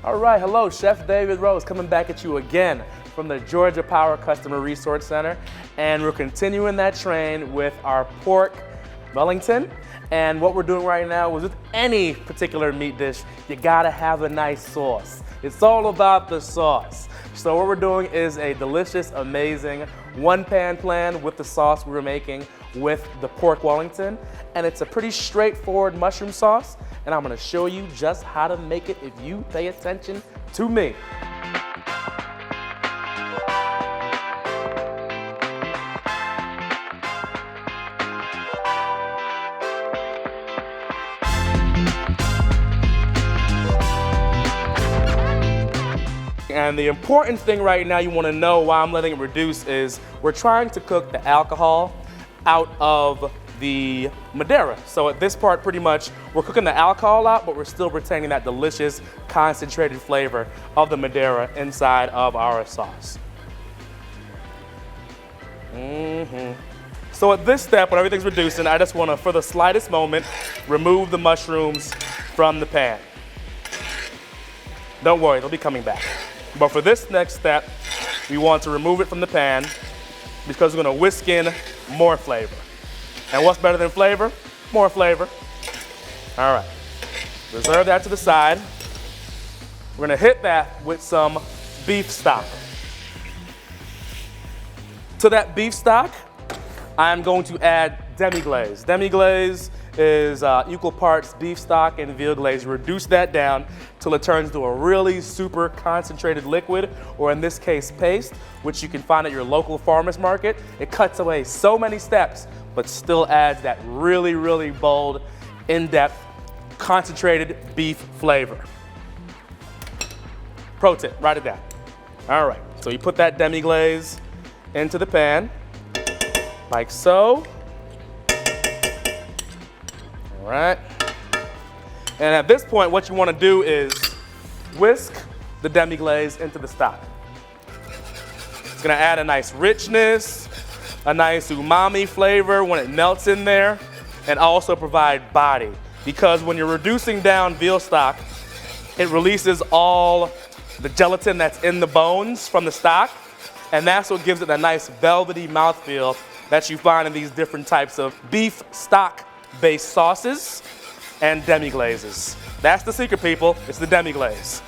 All right, hello, Chef David Rose coming back at you again from the Georgia Power Customer Resource Center. And we're continuing that train with our pork Wellington. And what we're doing right now is with any particular meat dish, you gotta have a nice sauce. It's all about the sauce. So what we're doing is a delicious, amazing one-pan plan with the sauce we were making with the pork Wellington. And it's a pretty straightforward mushroom sauce. And I'm gonna show you just how to make it if you pay attention to me. And the important thing right now you want to know why I'm letting it reduce is we're trying to cook the alcohol out of the Madeira. So at this part, pretty much, we're cooking the alcohol out, but we're still retaining that delicious concentrated flavor of the Madeira inside of our sauce. So at this step, when everything's reducing, I just want to, for the slightest moment, remove the mushrooms from the pan. Don't worry, they'll be coming back. But for this next step, we want to remove it from the pan because we're gonna whisk in more flavor. And what's better than flavor? More flavor. All right, reserve that to the side. We're gonna hit that with some beef stock. To that beef stock, I'm going to add demi-glaze. Demi-glaze is equal parts beef stock and veal glaze. Reduce that down till it turns to a really super concentrated liquid, or in this case, paste, which you can find at your local farmer's market. It cuts away so many steps, but still adds that really, really bold, in-depth, concentrated beef flavor. Pro tip, write it down. All right, so you put that demi-glaze into the pan, like so. All right. And at this point, what you want to do is whisk the demi-glaze into the stock. It's going to add a nice richness, a nice umami flavor when it melts in there, and also provide body. Because when you're reducing down veal stock, it releases all the gelatin that's in the bones from the stock, and that's what gives it a nice velvety mouthfeel that you find in these different types of beef stock-based sauces and demi-glazes. That's the secret, people. It's the demi-glaze.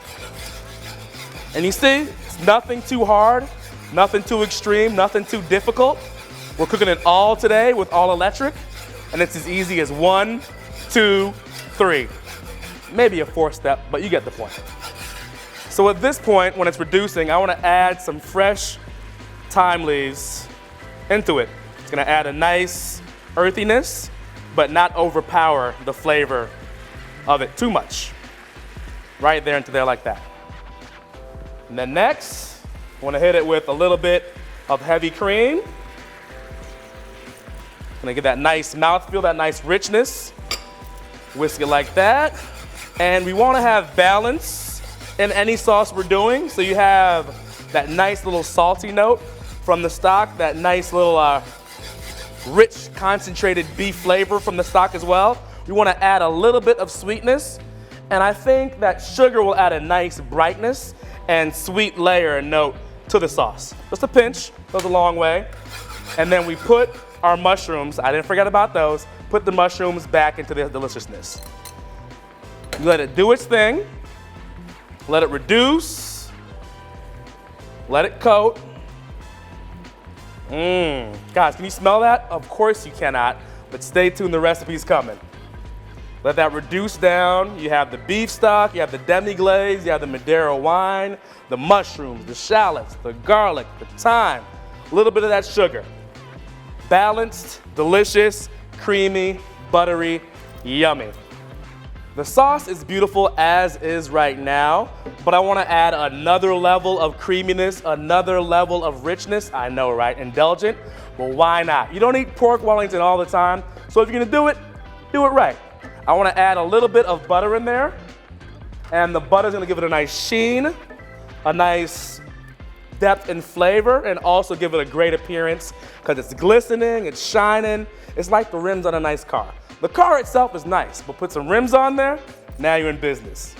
And you see, it's nothing too hard, nothing too extreme, nothing too difficult. We're cooking it all today with all electric, and it's as easy as 1, 2, 3. Maybe a 4th step, but you get the point. So at this point, when it's reducing, I want to add some fresh thyme leaves into it. It's going to add a nice earthiness, but not overpower the flavor of it too much. Right there into there like that. And then next, I want to hit it with a little bit of heavy cream. Gonna get that nice mouthfeel, that nice richness. Whisk it like that. And we want to have balance in any sauce we're doing. So you have that nice little salty note from the stock, that nice little rich concentrated beef flavor from the stock as well. We want to add a little bit of sweetness, and I think that sugar will add a nice brightness and sweet layer and note to the sauce. Just a pinch, goes a long way. And then we put our mushrooms, I didn't forget about those, put the mushrooms back into their deliciousness. You let it do its thing, let it reduce, let it coat. Guys, can you smell that? Of course you cannot, but stay tuned, the recipe's coming. Let that reduce down. You have the beef stock, you have the demi-glaze, you have the Madeira wine, the mushrooms, the shallots, the garlic, the thyme, a little bit of that sugar. Balanced, delicious, creamy, buttery, yummy. The sauce is beautiful as is right now, but I want to add another level of creaminess, another level of richness. I know, right? Indulgent, but why not? You don't eat pork Wellington all the time, so if you're going to do it right. I want to add a little bit of butter in there, and the butter's going to give it a nice sheen, a nice depth and flavor, and also give it a great appearance because it's glistening, it's shining. It's like the rims on a nice car. The car itself is nice, but put some rims on there, now you're in business.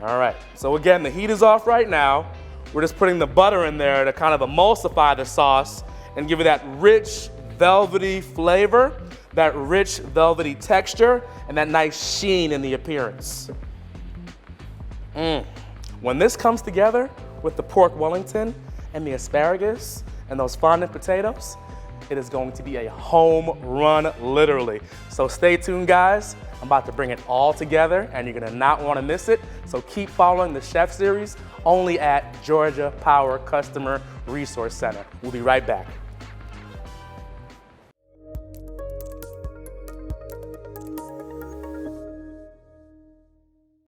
All right, so again, the heat is off right now. We're just putting the butter in there to kind of emulsify the sauce and give it that rich, velvety flavor, that rich, velvety texture, and that nice sheen in the appearance. When this comes together with the pork Wellington and the asparagus and those fondant potatoes, it is going to be a home run, literally. So stay tuned, guys. I'm about to bring it all together, and you're gonna not wanna miss it. So keep following the Chef Series only at Georgia Power Customer Resource Center. We'll be right back.